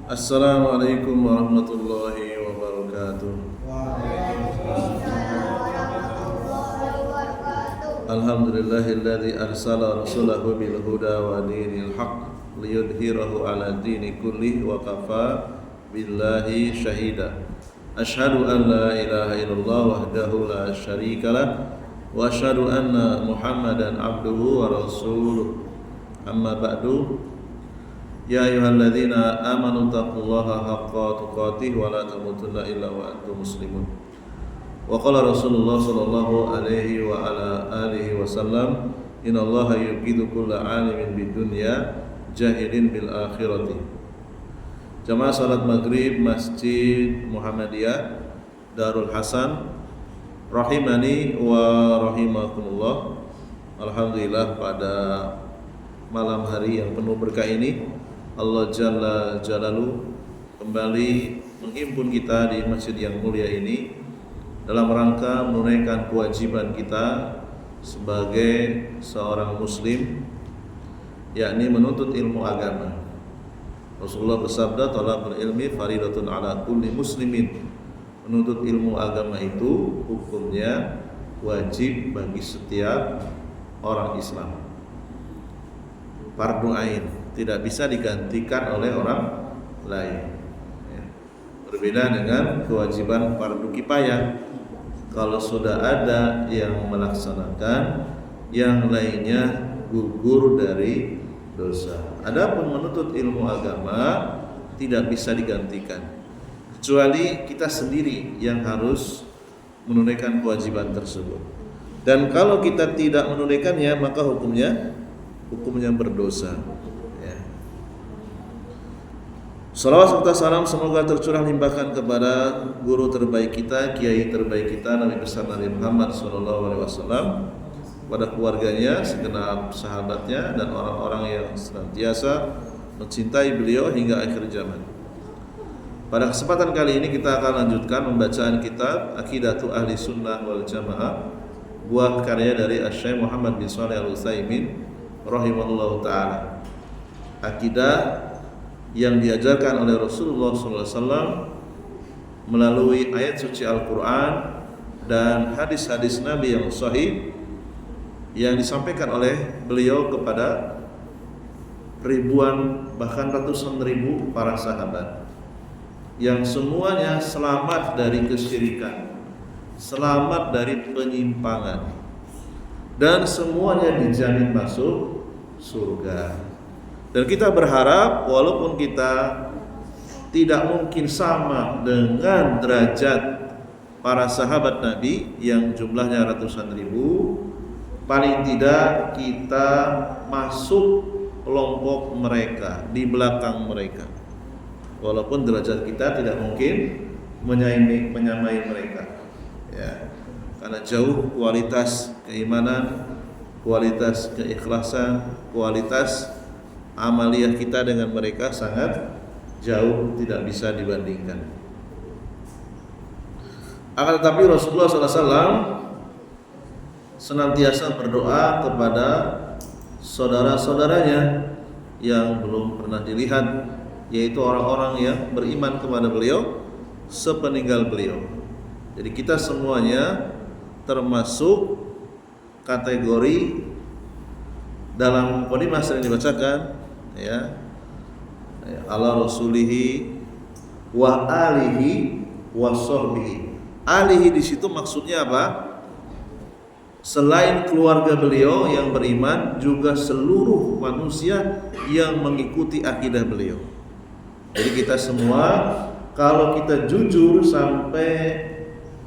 Assalamualaikum warahmatullahi wabarakatuh. Alhamdulillahilladzi arsala rasulahu bil huda wa dinil haqq liyudhhirahu 'ala dini kulli wa kafa billahi syahida. Asyhadu an la ilaha illallah wahdahu la syarikalah wa asyhadu anna Muhammadan abduhu wa rasuluh. Amma ba'du. Ya ayyuhalladzina amanu taqullaha haqqa tuqatih wa la tamutunna illa wa antum muslimun. Wa qala Rasulullah sallallahu alaihi wa ala alihi wasallam, innallaha yuqidu kulla alimin bid dunya jahilin bil akhirati. Jamaah salat maghrib Masjid Muhammadiyah Darul Hasan rahimani wa rahimakumullah. Alhamdulillah, pada malam hari yang penuh berkah ini Allah Jalla Jalaluhu kembali menghimpun kita di masjid yang mulia ini dalam rangka menunaikan kewajiban kita sebagai seorang muslim, yakni menuntut ilmu agama. Rasulullah bersabda, "Talabul ilmi faridatun ala kulli muslimin." Menuntut ilmu agama itu hukumnya wajib bagi setiap orang Islam. Fardu ain, tidak bisa digantikan oleh orang lain. Berbeda dengan kewajiban fardu kifayah. Kalau sudah ada yang melaksanakan, yang lainnya gugur dari dosa. Adapun menuntut ilmu agama tidak bisa digantikan, kecuali kita sendiri yang harus menunaikan kewajiban tersebut. Dan kalau kita tidak menunaikannya, maka hukumnya berdosa. Salawat serta salam semoga tercurah limpahkan kepada guru terbaik kita, kiai terbaik kita, Nabi besar Nabi Muhammad SAW, pada keluarganya, segenap sahabatnya, dan orang-orang yang senantiasa mencintai beliau hingga akhir zaman. Pada kesempatan kali ini kita akan lanjutkan pembacaan kitab Aqidatu Ahli Sunnah wal Jamaah, buah karya dari Syekh Muhammad bin Shalih Al-Utsaimin rahimahullahu taala. Akidah yang diajarkan oleh Rasulullah SAW melalui ayat suci Al-Quran dan hadis-hadis Nabi yang sahih yang disampaikan oleh beliau kepada ribuan bahkan ratusan ribu para sahabat, yang semuanya selamat dari kesyirikan, selamat dari penyimpangan, dan semuanya dijamin masuk surga. Dan kita berharap walaupun kita tidak mungkin sama dengan derajat para sahabat Nabi yang jumlahnya ratusan ribu, paling tidak kita masuk kelompok mereka, di belakang mereka. Walaupun derajat kita tidak mungkin menyamai mereka, ya. Karena jauh kualitas keimanan, kualitas keikhlasan, kualitas amaliyah kita dengan mereka sangat jauh, tidak bisa dibandingkan. Akan tetapi Rasulullah SAW senantiasa berdoa kepada saudara-saudaranya yang belum pernah dilihat, yaitu orang-orang yang beriman kepada beliau sepeninggal beliau. Jadi kita semuanya termasuk kategori dalam mukadimah sering dibacakan, ya, ala rasulihi wa alihi wa sahbihi. Alihi di situ maksudnya apa? Selain keluarga beliau yang beriman, juga seluruh manusia yang mengikuti akidah beliau. Jadi kita semua, kalau kita jujur sampai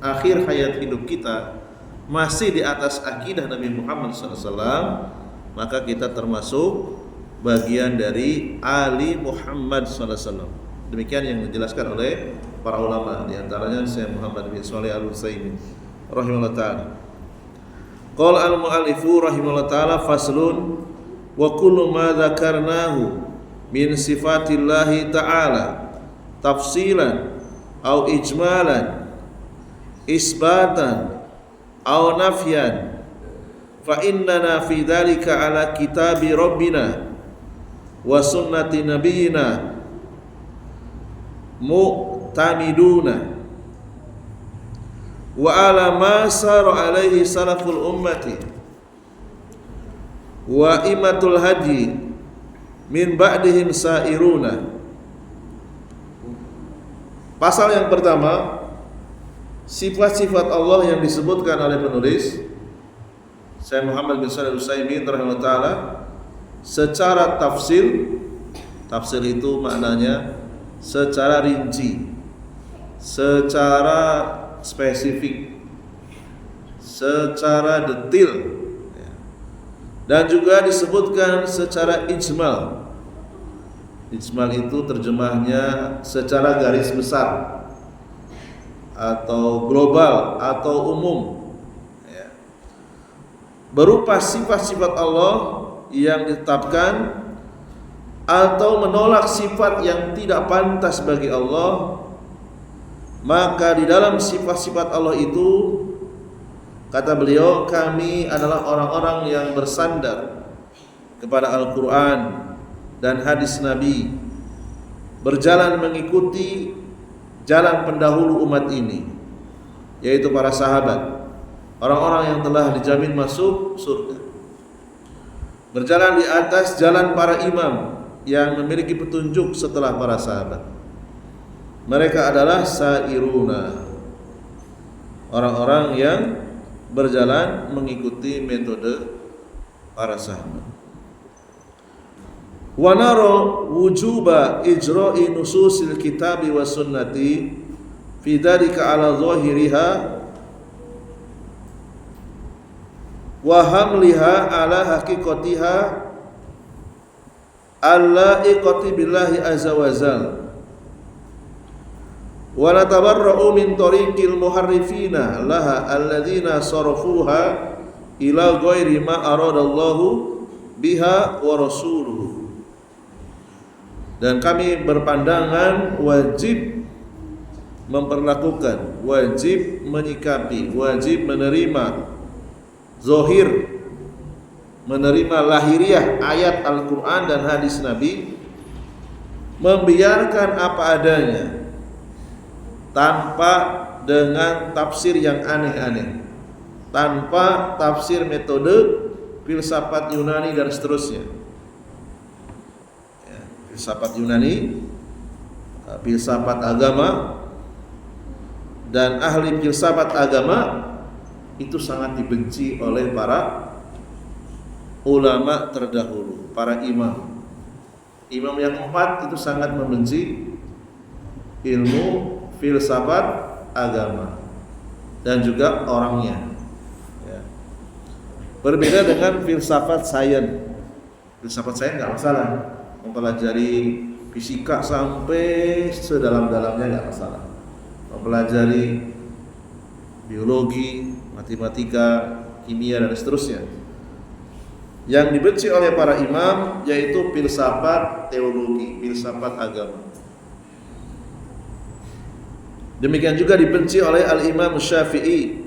akhir hayat hidup kita masih di atas akidah Nabi Muhammad SAW, maka kita termasuk bagian dari Ali Muhammad SAW. Demikian yang dijelaskan oleh para ulama, di antaranya Syekh Muhammad bin Shalih Al-Utsaimin rahimahullah taala. Qala al-mu'allifu rahimahullah taala, faslun wa kullu ma dzakarnahu min sifatillahi ta'ala tafsilan au ijmalan isbatan au nafyan fa innana fi dzalika ala kitabi rabbina wa sunnati nabiyina mu'tamiduna wa ala ma sara alaihi salaful ummati wa imatul hadi min ba'dihim sairuna. Pasal yang pertama, sifat-sifat Allah yang disebutkan oleh penulis Syekh Muhammad bin Shalih Al-Utsaimin rahimahullah taala secara tafsil. Tafsir itu maknanya secara rinci, secara spesifik, secara detail, dan juga disebutkan secara ijmal. Ijmal itu terjemahnya secara garis besar atau global atau umum, berupa sifat-sifat Allah yang ditetapkan atau menolak sifat yang tidak pantas bagi Allah. Maka di dalam sifat-sifat Allah itu, kata beliau, kami adalah orang-orang yang bersandar kepada Al-Quran dan hadis Nabi, berjalan mengikuti jalan pendahulu umat ini, yaitu para sahabat, orang-orang yang telah dijamin masuk surga, berjalan di atas jalan para imam yang memiliki petunjuk setelah para sahabat. Mereka adalah sairuna, orang-orang yang berjalan mengikuti metode para sahabat. Wa nara wujuba ijra'i nususil kitabi was sunnati fi dzalika ala zahiriha wa hamliha ala haqiqatiha allaiqati billahi azza wa jalla wa natabarra'u min tariqil muharrifina laha alladzina sarafuha ila ghairi ma aradallahu biha wa rasuluhu. Dan kami berpandangan wajib memperlakukan, wajib menyikapi, wajib menerima zahir, menerima lahiriah ayat Al-Quran dan hadis Nabi, membiarkan apa adanya tanpa dengan tafsir yang aneh-aneh, tanpa tafsir metode filsafat Yunani dan seterusnya. Filsafat Yunani, filsafat agama, dan ahli filsafat agama itu sangat dibenci oleh para ulama terdahulu, para imam. Imam yang keempat itu sangat membenci ilmu filsafat agama dan juga orangnya. Berbeda dengan filsafat sains. Filsafat sains nggak masalah, mempelajari fisika sampai sedalam-dalamnya nggak masalah, mempelajari biologi, matematika, kimia dan seterusnya. Yang dibenci oleh para imam yaitu filsafat teologi, filsafat agama. Demikian juga dibenci oleh Al-Imam Syafi'i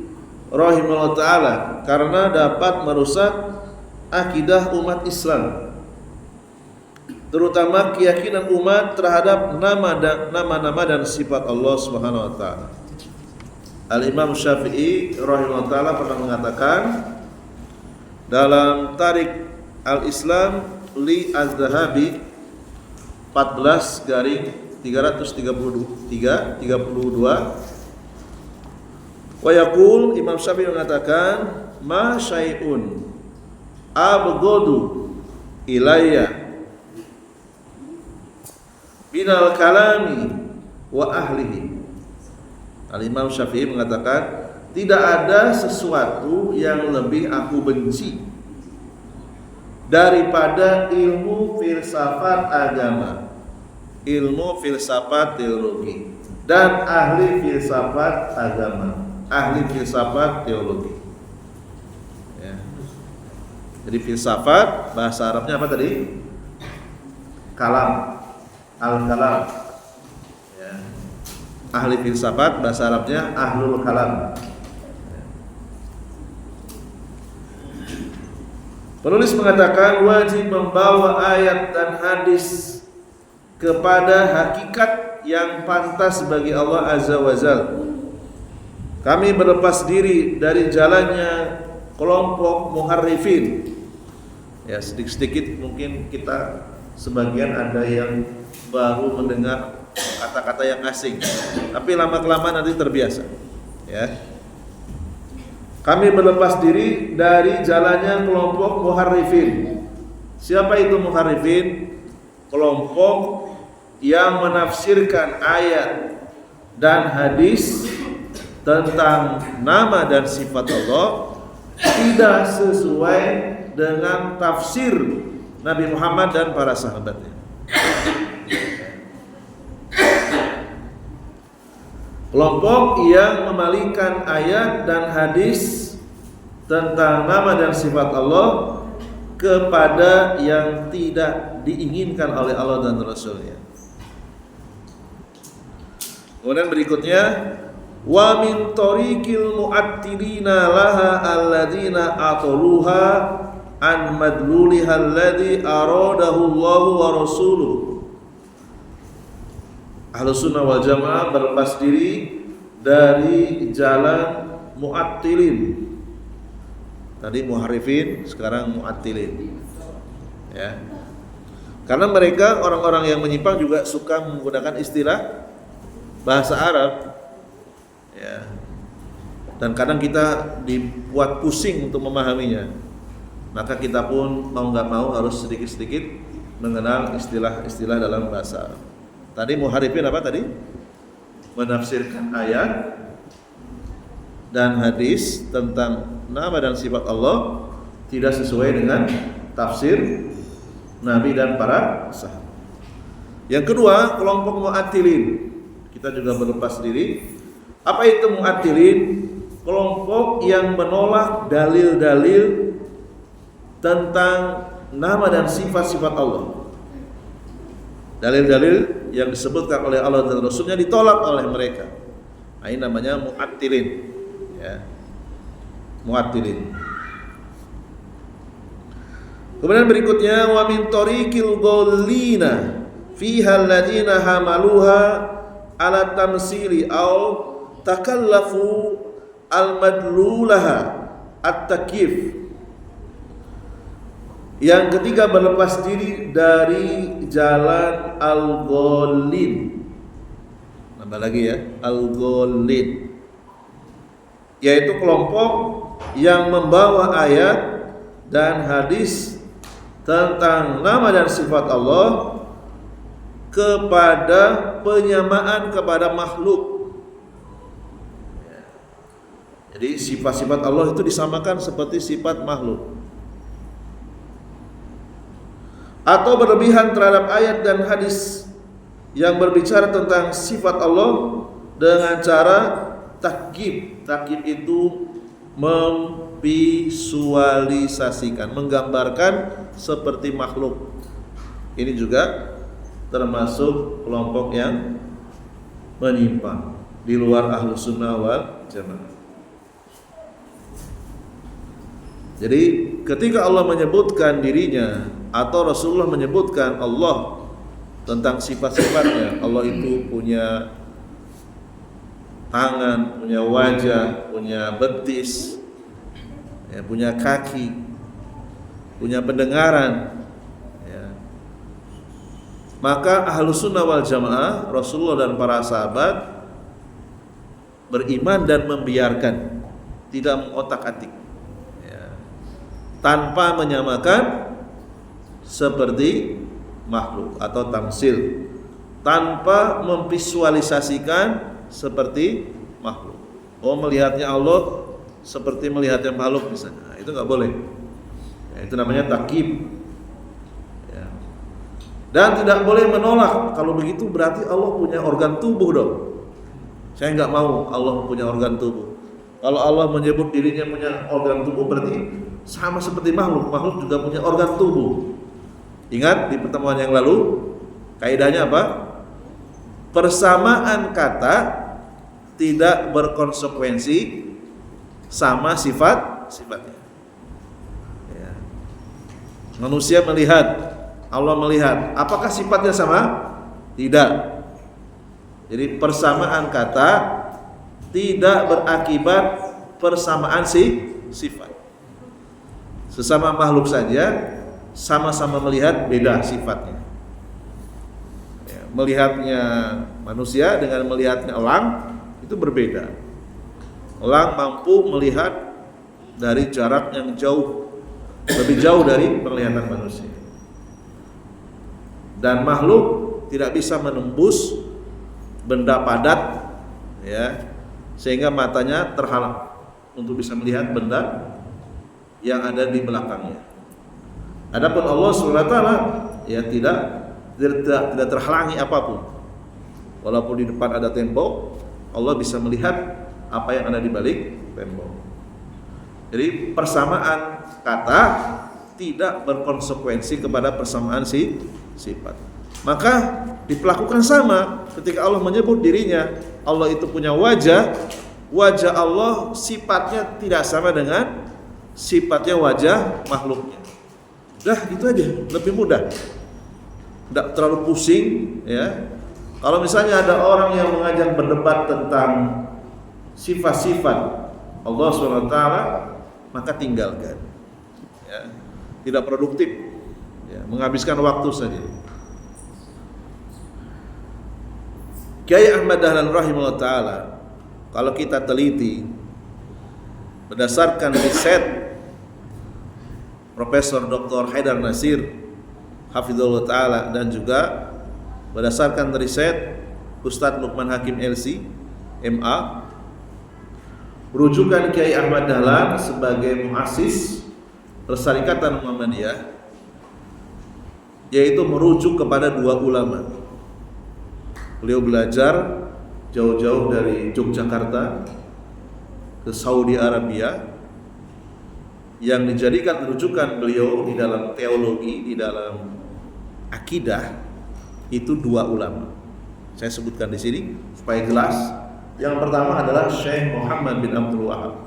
rahimahullah ta'ala karena dapat merusak akidah umat Islam, terutama keyakinan umat terhadap nama-nama dan sifat Allah Subhanahu wa taala. Al-Imam Syafi'i rahimahullah taala pernah mengatakan dalam Tarik Al-Islam li Az-Zahabi 14-332, wa yaqul, Imam Syafi'i mengatakan, ma syai'un abghadu ilayya binal kalami wa ahlihi. Al-Imam Syafi'i mengatakan, tidak ada sesuatu yang lebih aku benci daripada ilmu filsafat agama, ilmu filsafat teologi, dan ahli filsafat agama, ahli filsafat teologi. Ya. Jadi filsafat bahasa Arabnya apa tadi? Kalam, al-kalam. Ya. Ahli filsafat bahasa Arabnya ahlul kalam. Penulis mengatakan wajib membawa ayat dan hadis kepada hakikat yang pantas bagi Allah Azza wa Jalla. Kami berlepas diri dari jalannya kelompok muharrifin. Ya, sedikit-sedikit mungkin kita sebagian ada yang baru mendengar kata-kata yang asing, tapi lama-kelamaan nanti terbiasa. Ya. Kami berlepas diri dari jalannya kelompok muharrifin. Siapa itu muharrifin? Kelompok yang menafsirkan ayat dan hadis tentang nama dan sifat Allah tidak sesuai dengan tafsir Nabi Muhammad dan para sahabatnya. Kelompok yang memalingkan ayat dan hadis tentang nama dan sifat Allah kepada yang tidak diinginkan oleh Allah dan Rasulnya. Kemudian berikutnya, wa min tariqil mu'attilina laha alladzina atoluha an madluliha alladzi aradahu Allah wa rasuluh. Ahlus Sunnah wal Jamaah berlepas diri dari jalan mu'attilin. Tadi muharrifin, sekarang mu'attilin. Ya. Karena mereka orang-orang yang menyimpang juga suka menggunakan istilah bahasa Arab. Ya. Dan kadang kita dibuat pusing untuk memahaminya. Maka kita pun mau nggak mau harus sedikit-sedikit mengenal istilah-istilah dalam bahasa Arab. Tadi muharrifin apa tadi? Menafsirkan ayat dan hadis tentang nama dan sifat Allah tidak sesuai dengan tafsir Nabi dan para sahabat. Yang kedua, kelompok mu'attilin. Kita juga berlepas diri. Apa itu mu'attilin? Kelompok yang menolak dalil-dalil tentang nama dan sifat-sifat Allah. Dalil-dalil yang disebutkan oleh Allah dan Rasulnya ditolak oleh mereka. Nah, ini namanya mu'attilin. Ya. Mu'attilin. Kemudian berikutnya, wa min tariqil dhallina fiha alladziina hamaluha ala tamsili au takallafu al-madlulaha at-takyif. Yang ketiga, berlepas diri dari jalan al-ghalin. Nambah lagi ya, al-ghalin, yaitu kelompok yang membawa ayat dan hadis tentang nama dan sifat Allah kepada penyamaan kepada makhluk. Jadi sifat-sifat Allah itu disamakan seperti sifat makhluk, atau berlebihan terhadap ayat dan hadis yang berbicara tentang sifat Allah dengan cara takyif. Takyif itu memvisualisasikan, menggambarkan seperti makhluk. Ini juga termasuk kelompok yang menyimpang di luar Ahlus Sunnah wal Jamaah. Jadi ketika Allah menyebutkan dirinya atau Rasulullah menyebutkan Allah tentang sifat-sifatnya, Allah itu punya tangan, punya wajah, punya betis, ya, punya kaki, punya pendengaran, ya. Maka Ahlus Sunnah wal Jamaah, Rasulullah dan para sahabat beriman dan membiarkan, tidak mengotak-atik, ya, tanpa menyamakan seperti makhluk atau tamsil, tanpa memvisualisasikan seperti makhluk. Oh, melihatnya Allah seperti melihatnya makhluk misalnya, nah, itu nggak boleh. Ya, itu namanya takyif. Ya. Dan tidak boleh menolak. Kalau begitu berarti Allah punya organ tubuh dong. Saya nggak mau Allah punya organ tubuh. Kalau Allah menyebut dirinya punya organ tubuh, berarti sama seperti makhluk. Makhluk juga punya organ tubuh. Ingat di pertemuan yang lalu, kaidahnya apa? Persamaan kata tidak berkonsekuensi sama sifatnya. Ya. Manusia melihat, Allah melihat. Apakah sifatnya sama? Tidak. Jadi persamaan kata tidak berakibat persamaan sifat. Sesama makhluk saja sama-sama melihat, beda sifatnya. Ya, melihatnya manusia dengan melihatnya elang itu berbeda. Elang mampu melihat dari jarak yang jauh, lebih jauh dari penglihatan manusia. Dan makhluk tidak bisa menembus benda padat, ya, sehingga matanya terhalang untuk bisa melihat benda yang ada di belakangnya. Adapun Allah SWT ya tidak terhalangi apapun. Walaupun di depan ada tembok, Allah bisa melihat apa yang ada di balik tembok. Jadi persamaan kata tidak berkonsekuensi kepada persamaan sifat. Maka diperlakukan sama ketika Allah menyebut dirinya, Allah itu punya wajah. Wajah Allah sifatnya tidak sama dengan sifatnya wajah makhluknya. Dah itu aja, lebih mudah. Tidak terlalu pusing, ya. Kalau misalnya ada orang yang mengajak berdebat tentang sifat-sifat Allah SWT, maka tinggalkan. Ya. Tidak produktif, ya. Menghabiskan waktu saja. Kiai Ahmad Dahlan rahimahullah ta'ala, kalau kita teliti berdasarkan riset Profesor Dr. Haidar Nasir hafizahullah ta'ala dan juga berdasarkan riset Ustadz Luqman Hakim LC MA, rujukan Kiai Ahmad Dahlan sebagai muassis Persyarikatan Muhammadiyah, yaitu merujuk kepada dua ulama. Beliau belajar jauh-jauh dari Yogyakarta ke Saudi Arabia, yang dijadikan rujukan beliau di dalam teologi, di dalam akidah itu dua ulama. Saya sebutkan di sini supaya jelas. Yang pertama adalah Syekh Muhammad bin Abdul Wahab.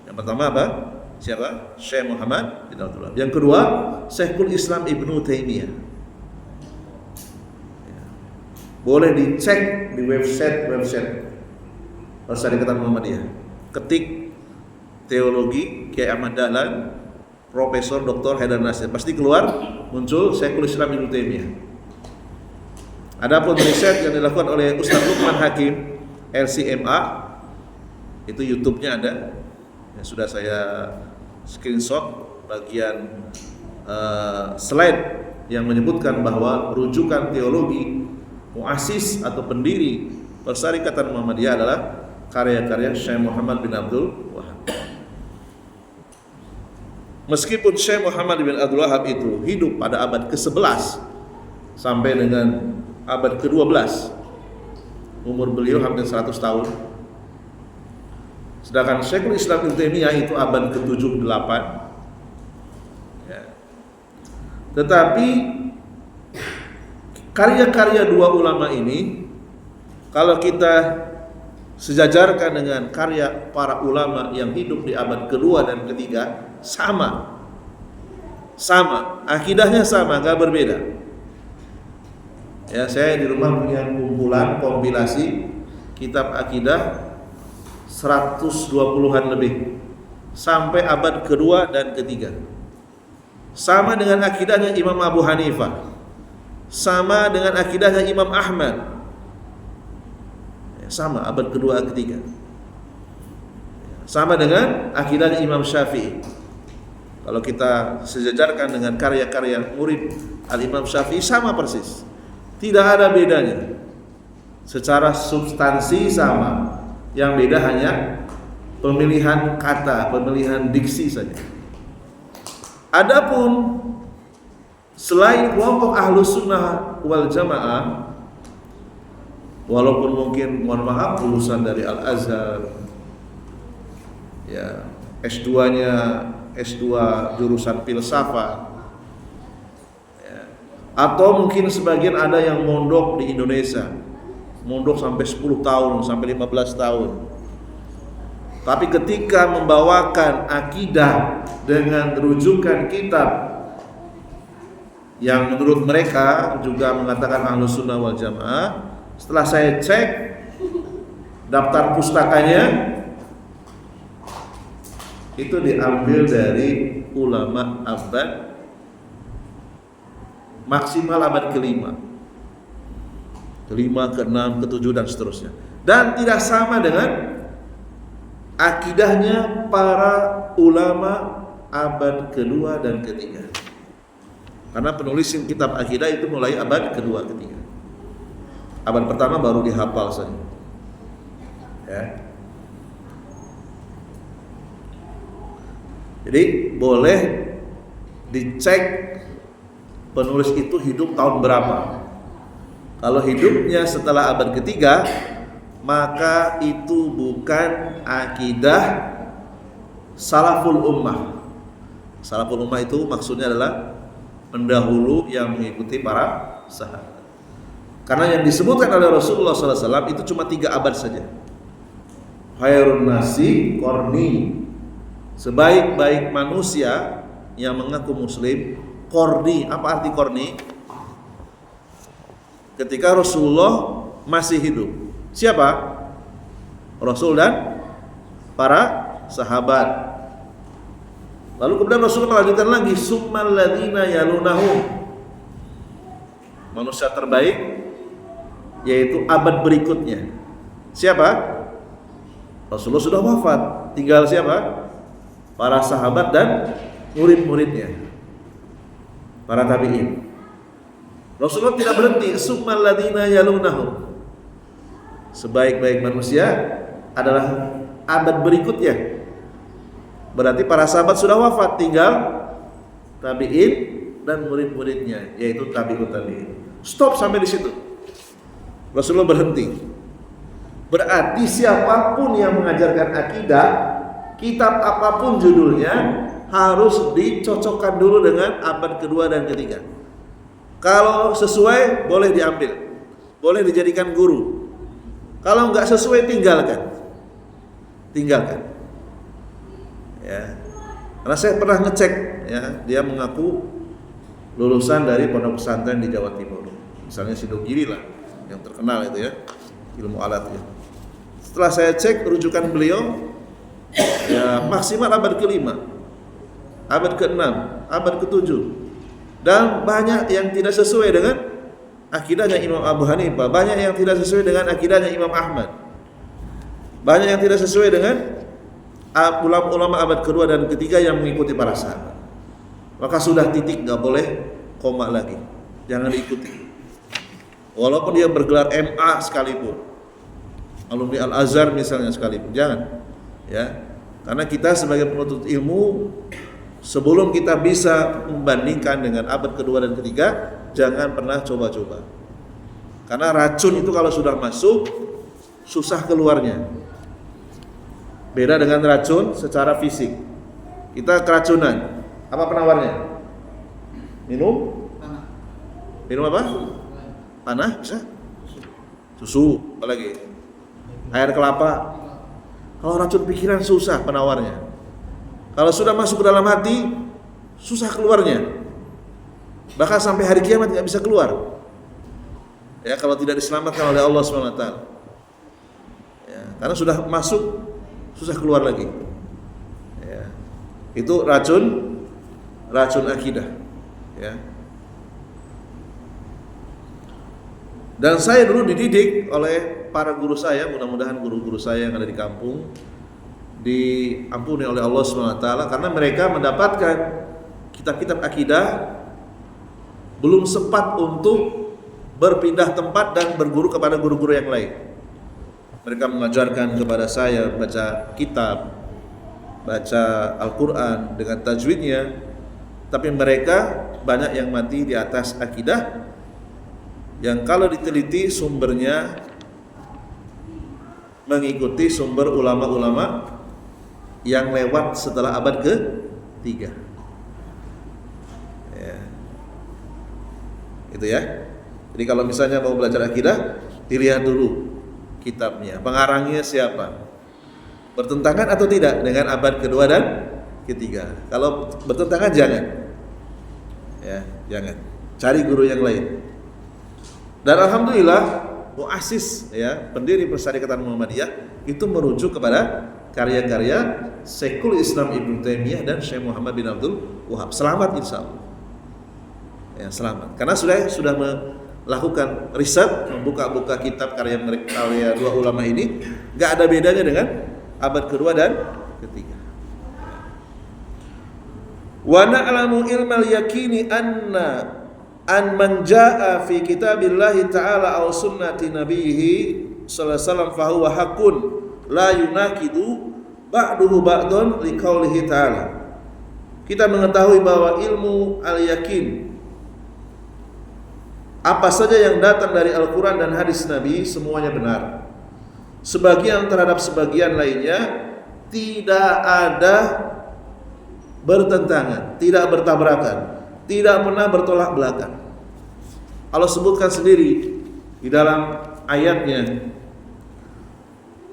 Yang pertama apa? Siapa? Syekh Muhammad bin Abdul Wahab. Yang kedua, Syekhul Islam Ibnu Taimiyah. Boleh dicek di website Persyarikatan Muhammadiyah. Ketik teologi Kiai Ahmad Dahlan, Profesor Dr. Haidar Nasir, pasti keluar muncul Syekhul Islam Ibnu Taimiyah. Adapun riset yang dilakukan oleh Ustaz Luqman Hakim LCMA, itu YouTube-nya ada. Ya, sudah saya screenshot bagian slide yang menyebutkan bahwa rujukan teologi muassis atau pendiri Persyarikatan Muhammadiyah adalah karya-karya Syekh Muhammad bin Abdul Wahab. Meskipun Syekh Muhammad bin Abdul Wahab itu hidup pada abad ke-11 sampai dengan abad ke-12, umur beliau hampir 100 tahun. Sedangkan Syekhul Islam Ibnu Taimiyah itu abad ke-7-8. Ya. Tetapi karya-karya dua ulama ini, kalau kita sejajarkan dengan karya para ulama yang hidup di abad kedua dan ketiga, sama, akidahnya sama, gak berbeda. Ya, saya di rumah punya kumpulan kompilasi kitab akidah 120-an lebih sampai abad kedua dan ketiga. Sama dengan akidahnya Imam Abu Hanifah, sama dengan akidahnya Imam Ahmad. Sama abad kedua ketiga. Sama dengan akidahnya Imam Syafi'i. Kalau kita sejajarkan dengan karya-karya murid Al-Imam Syafi'i, sama persis, tidak ada bedanya. Secara substansi sama, yang beda hanya pemilihan kata, pemilihan diksi saja. Adapun selain kelompok Ahlus Sunnah wal Jamaah, walaupun mungkin mohon maaf lulusan dari Al-Azhar, ya S2-nya S2 jurusan filsafat, ya, atau mungkin sebagian ada yang mondok di Indonesia, mondok sampai 10 tahun, sampai 15 tahun. Tapi ketika membawakan akidah dengan rujukan kitab yang menurut mereka juga mengatakan Ahlus Sunnah wal Jamaah, setelah saya cek daftar pustakanya, itu diambil dari ulama abad maksimal abad ke-5, ke-6, ke-7 dan seterusnya, dan tidak sama dengan akidahnya para ulama abad kedua dan ketiga. Karena penulis kitab akidah itu mulai abad kedua, ketiga. Abad pertama baru dihafal saja. Ya. Jadi boleh dicek penulis itu hidup tahun berapa. Kalau hidupnya setelah abad ketiga, maka itu bukan akidah salaful ummah. Salaful ummah itu maksudnya adalah pendahulu yang mengikuti para sahabat. Karena yang disebutkan oleh Rasulullah SAW itu cuma 3 abad saja. Khairun nasi qarni, sebaik-baik manusia yang mengaku muslim, qarni. Apa arti qarni? Ketika Rasulullah masih hidup. Siapa? Rasul dan para sahabat. Lalu kemudian Rasulullah melanjutkan lagi, summal ladzina yalunahum, manusia terbaik yaitu abad berikutnya. Siapa? Rasulullah sudah wafat, tinggal siapa? Para sahabat dan murid-muridnya, para tabi'in. Rasulullah tidak berhenti, summal ladzina yalunahum, sebaik-baik manusia adalah abad berikutnya. Berarti para sahabat sudah wafat, tinggal tabi'in dan murid-muridnya, yaitu tabi'ut tabi'in. Stop sampai di situ. Rasulullah berhenti. Berarti siapapun yang mengajarkan akidah, kitab apapun judulnya, harus dicocokkan dulu dengan abad kedua dan ketiga. Kalau sesuai boleh diambil, boleh dijadikan guru. Kalau nggak sesuai tinggalkan. Ya. Karena saya pernah ngecek, ya, dia mengaku lulusan dari pondok pesantren di Jawa Timur. Misalnya Sidogiri lah, yang terkenal itu ya, ilmu alat ya. Setelah saya cek rujukan beliau, ya maksimal abad ke-5, abad ke-6, abad ke-7. Dan banyak yang tidak sesuai dengan akidahnya Imam Abu Hanifah, banyak yang tidak sesuai dengan akidahnya Imam Ahmad, banyak yang tidak sesuai dengan ulama-ulama abad kedua dan ketiga yang mengikuti para sahabat. Maka sudah titik, nggak boleh koma lagi, jangan diikuti. Walaupun dia bergelar MA sekalipun, alumni Al-Azhar misalnya sekalipun, jangan. Ya, karena kita sebagai penuntut ilmu, sebelum kita bisa membandingkan dengan abad kedua dan ketiga, jangan pernah coba-coba. Karena racun itu kalau sudah masuk, susah keluarnya. Beda dengan racun secara fisik. Kita keracunan, apa penawarnya? Minum? Minum apa? Panah bisa? Susu, apa lagi? Air kelapa. Kalau racun pikiran susah penawarnya. Kalau sudah masuk ke dalam hati, susah keluarnya. Bahkan sampai hari kiamat nggak bisa keluar. Ya, kalau tidak diselamatkan oleh Allah SWT. Ya, karena sudah masuk, susah keluar lagi. Ya, itu racun akidah. Ya. Dan saya dulu dididik oleh para guru saya, mudah-mudahan guru-guru saya yang ada di kampung diampuni oleh Allah SWT, karena mereka mendapatkan kitab-kitab akidah, belum sempat untuk berpindah tempat dan berguru kepada guru-guru yang lain. Mereka mengajarkan kepada saya baca kitab, baca Al-Quran dengan tajwidnya, tapi mereka banyak yang mati di atas akidah yang kalau diteliti sumbernya mengikuti sumber ulama-ulama yang lewat setelah abad ke-3. Ya. Itu ya. Jadi kalau misalnya mau belajar akidah, dilihat dulu kitabnya, pengarangnya siapa. Bertentangan atau tidak dengan abad kedua dan ketiga? Kalau bertentangan jangan. Ya, jangan. Cari guru yang lain. Dan alhamdulillah muassis ya, pendiri Persyarikatan Muhammadiyah itu merujuk kepada karya-karya Syekhul Islam Ibnu Taimiyah dan Syekh Muhammad bin Abdul Wahab. Selamat insyaallah. Ya, selamat. Karena sudah melakukan riset, membuka-buka kitab karya dua ulama ini, enggak ada bedanya dengan abad kedua dan ketiga. Wa na'lamu ilmal yakini an man jaa fi kitabillahi ta'ala aw sunnati nabiyhi sallallahu alaihi wasallam fa huwa haqqun la yunaqidu ba'duhu ba'dun liqaulihi ta'ala. Kita mengetahui bahwa ilmu al-yakin, apa saja yang datang dari Al-Quran dan hadis Nabi semuanya benar. Sebagian terhadap sebagian lainnya tidak ada bertentangan, tidak bertabrakan, tidak pernah bertolak belakang. Allah sebutkan sendiri di dalam ayatnya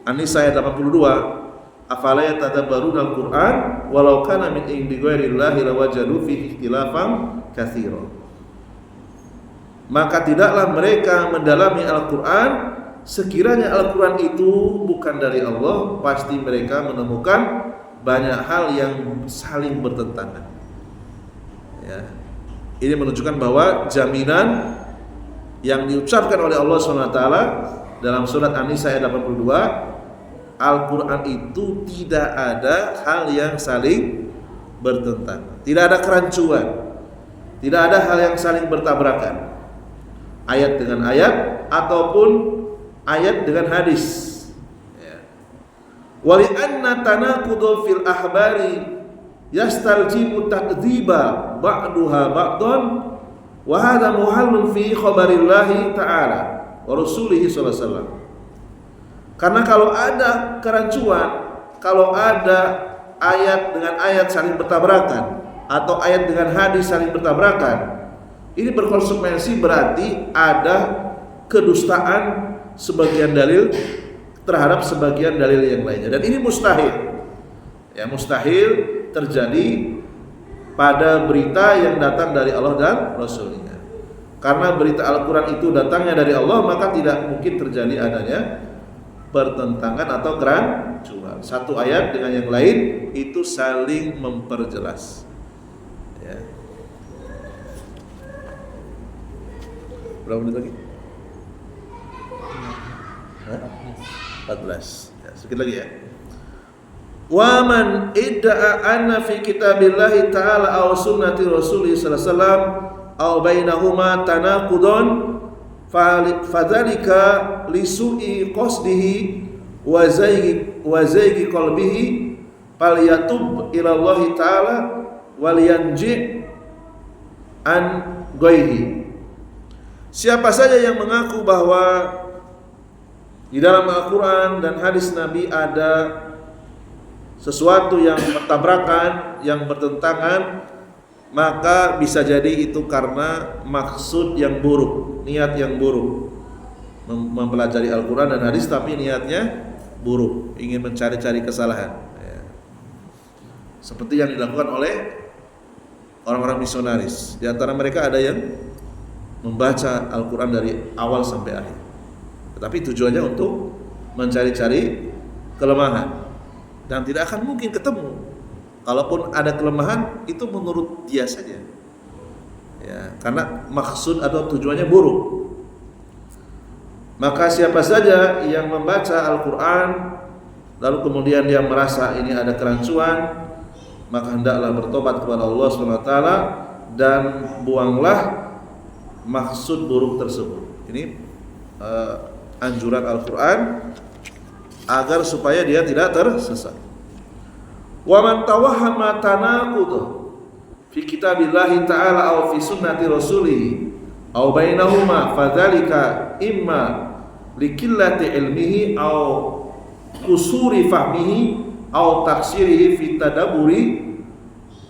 An-Nisa ayat 82, afala yatadabbaruna al-Qur'an walau kana min indi ghairillahi lawajadu fihi ikhtilafan katsira. Maka tidaklah mereka mendalami Al-Quran, sekiranya Al-Quran itu bukan dari Allah, pasti mereka menemukan banyak hal yang saling bertentangan. Ya. Ini menunjukkan bahwa jaminan yang diucapkan oleh Allah SWT dalam surat An-Nisa ayat 82, Al-Quran itu tidak ada hal yang saling bertentangan, tidak ada kerancuan, tidak ada hal yang saling bertabrakan, ayat dengan ayat ataupun ayat dengan hadis. Wali anna tanaqudu fil ahbari yastaljibu takdziba ba'duha ba'dun wa hadha muhallun fi khabarillahi ta'ala wa rasulihi sallallahu alaihi wasallam. Karena kalau ada kerancuan, kalau ada ayat dengan ayat saling bertabrakan atau ayat dengan hadis saling bertabrakan, ini berkonsekuensi berarti ada kedustaan sebagian dalil terhadap sebagian dalil yang lainnya, dan ini mustahil. Ya, mustahil terjadi pada berita yang datang dari Allah dan Rasulnya. Karena berita Al-Quran itu datangnya dari Allah, maka tidak mungkin terjadi adanya pertentangan atau kerancuan. Satu ayat dengan yang lain itu saling memperjelas. Ya. Berapa menit lagi? 14. Ya, sedikit lagi ya. Wa man idda'a anna fi kitabillahi ta'ala aw sunnati rasulih sallallahu alaihi wasallam aw bainahuma tanaqudun fadzalika lisu'i qasdihi wa zaygi qalbihi falyatub ila Allah ta'ala wal yanji an ghaihi. Siapa saja yang mengaku bahwa di dalam Al-Quran dan hadis Nabi ada sesuatu yang bertabrakan, yang bertentangan, maka bisa jadi itu karena maksud yang buruk, niat yang buruk, mempelajari Al-Quran dan hadis tapi niatnya buruk, ingin mencari-cari kesalahan ya. Seperti yang dilakukan oleh orang-orang misionaris. Di antara mereka ada yang membaca Al-Quran dari awal sampai akhir, tetapi tujuannya untuk mencari-cari kelemahan, dan tidak akan mungkin ketemu. Kalaupun ada kelemahan, itu menurut dia saja ya, karena maksud atau tujuannya buruk. Maka siapa saja yang membaca Al-Quran lalu kemudian dia merasa ini ada kerancuan, maka hendaklah bertobat kepada Allah SWT dan buanglah maksud buruk tersebut. Ini anjuran Al-Quran agar supaya dia tidak tersesat. Wa man tawahhama tanaqud fi kitabillahi ta'ala aw fi sunnati rasulih aw bainahuma fadzalika imma likillati ilmihi aw qusuri fahmihi aw taqsirihi fi tadabburi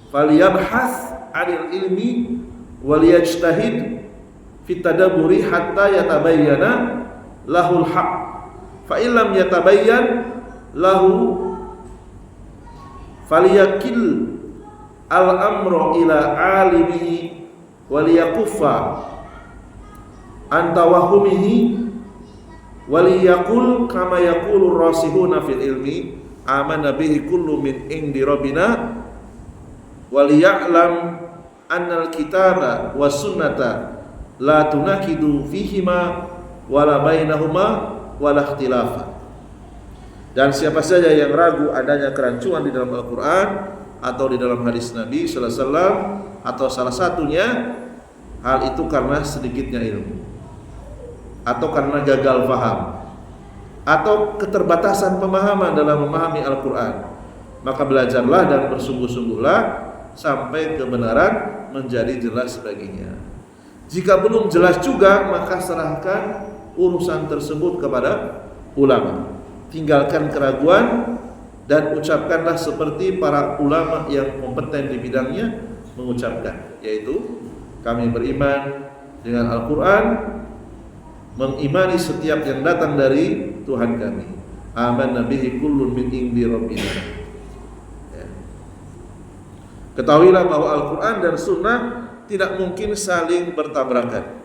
falyabhath 'anil ilmi wal yajtahid fi tadabburi hatta yatabayyana lahul haq fa illam yatabayyan lahu faliyakil al-amru ila alimihi waliyakuffa an tawahumihi waliyakul kama yaqulu rasihuna fil ilmi amana bihi kullu min indi rabbina waliya'lam annal kitaba was sunnata la tunakidu fihima wala bainahuma wala ikhtilafa. Dan siapa saja yang ragu adanya kerancuan di dalam Al-Quran atau di dalam hadis Nabi sallallahu alaihi wasallam atau salah satunya, hal itu karena sedikitnya ilmu atau karena gagal paham atau keterbatasan pemahaman dalam memahami Al-Quran, maka belajarlah dan bersungguh-sungguhlah sampai kebenaran menjadi jelas baginya. Jika belum jelas juga, maka serahkan urusan tersebut kepada ulama. Tinggalkan keraguan dan ucapkanlah seperti para ulama yang kompeten di bidangnya mengucapkan, yaitu kami beriman dengan Al-Quran, mengimani setiap yang datang dari Tuhan kami. Amanna bihi kullun min indi rabbina. Ya. Ketahuilah bahwa Al-Quran dan Sunnah tidak mungkin saling bertabrakan,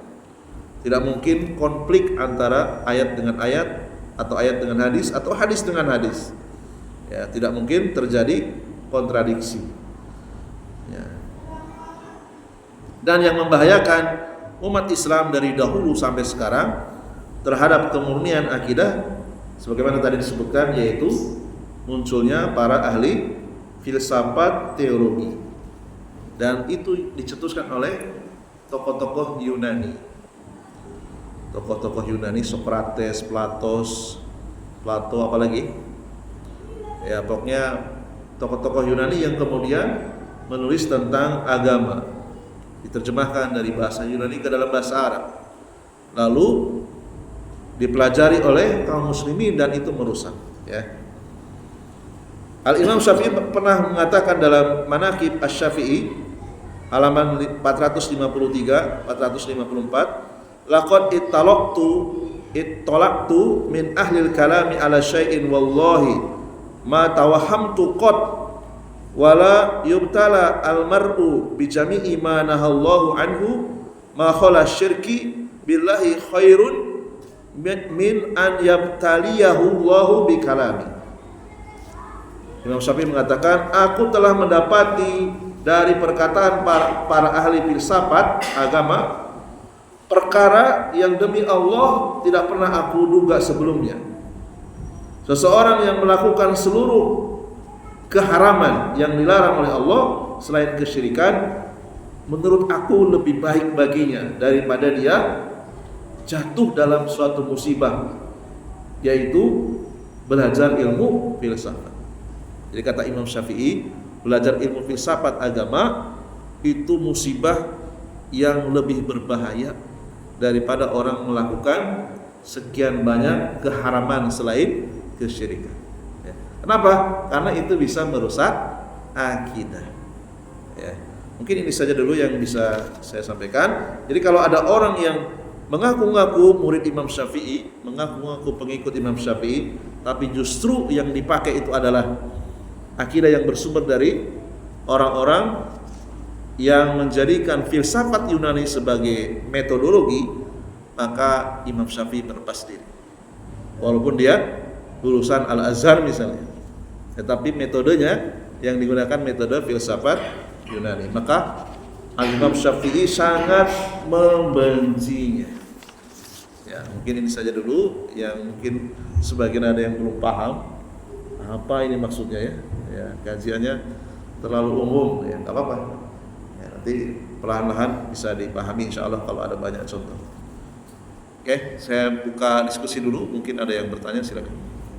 tidak mungkin konflik antara ayat dengan ayat atau ayat dengan hadis atau hadis dengan hadis. Ya, tidak mungkin terjadi kontradiksi. Ya. Dan yang membahayakan umat Islam dari dahulu sampai sekarang terhadap kemurnian akidah, sebagaimana tadi disebutkan, yaitu munculnya para ahli filsafat teologi, dan itu dicetuskan oleh tokoh-tokoh Yunani. Tokoh-tokoh Yunani, Sokrates, Plato apalagi? Ya, pokoknya tokoh-tokoh Yunani yang kemudian menulis tentang agama, diterjemahkan dari bahasa Yunani ke dalam bahasa Arab, lalu dipelajari oleh kaum muslimin dan itu merusak. Ya. Al-Imam Syafi'i pernah mengatakan dalam Manaqib Asy-Syafi'i halaman 453, 454, laqad ittalaqtu min ahlil kalami ala syai'in wallahi ma tawahamtu qad wala yubtala almar'u bi jami'i ma nahallahu anhu ma khala syirki billahi khairun min an yabtaliyahu Allahu bi kalami. Imam Syafi'i mengatakan, aku telah mendapati dari perkataan para ahli filsafat agama perkara yang demi Allah tidak pernah aku duga sebelumnya. Seseorang yang melakukan seluruh keharaman yang dilarang oleh Allah selain kesyirikan, menurut aku lebih baik baginya daripada dia jatuh dalam suatu musibah, yaitu belajar ilmu filsafat. Jadi kata Imam Syafi'i, belajar ilmu filsafat agama itu musibah yang lebih berbahaya daripada orang melakukan sekian banyak keharaman selain kesyirikan. Ya. Kenapa? Karena itu bisa merusak akidah. Ya. Mungkin ini saja dulu yang bisa saya sampaikan. Jadi kalau ada orang yang mengaku-ngaku murid Imam Syafi'i, mengaku-ngaku pengikut Imam Syafi'i, tapi justru yang dipakai itu adalah akidah yang bersumber dari orang-orang yang menjadikan filsafat Yunani sebagai metodologi, maka Imam Syafi'i berlepas diri. Walaupun dia lulusan Al-Azhar misalnya, tetapi metodenya yang digunakan metode filsafat Yunani, maka Imam Syafi'i sangat membencinya. Ya, mungkin ini saja dulu yang mungkin sebagian ada yang belum paham apa ini maksudnya ya. Ya, kajiannya terlalu umum ya, enggak apa-apa. Nanti perlahan-lahan bisa dipahami insyaallah kalau ada banyak contoh. Oke, saya buka diskusi dulu, mungkin ada yang bertanya, silakan.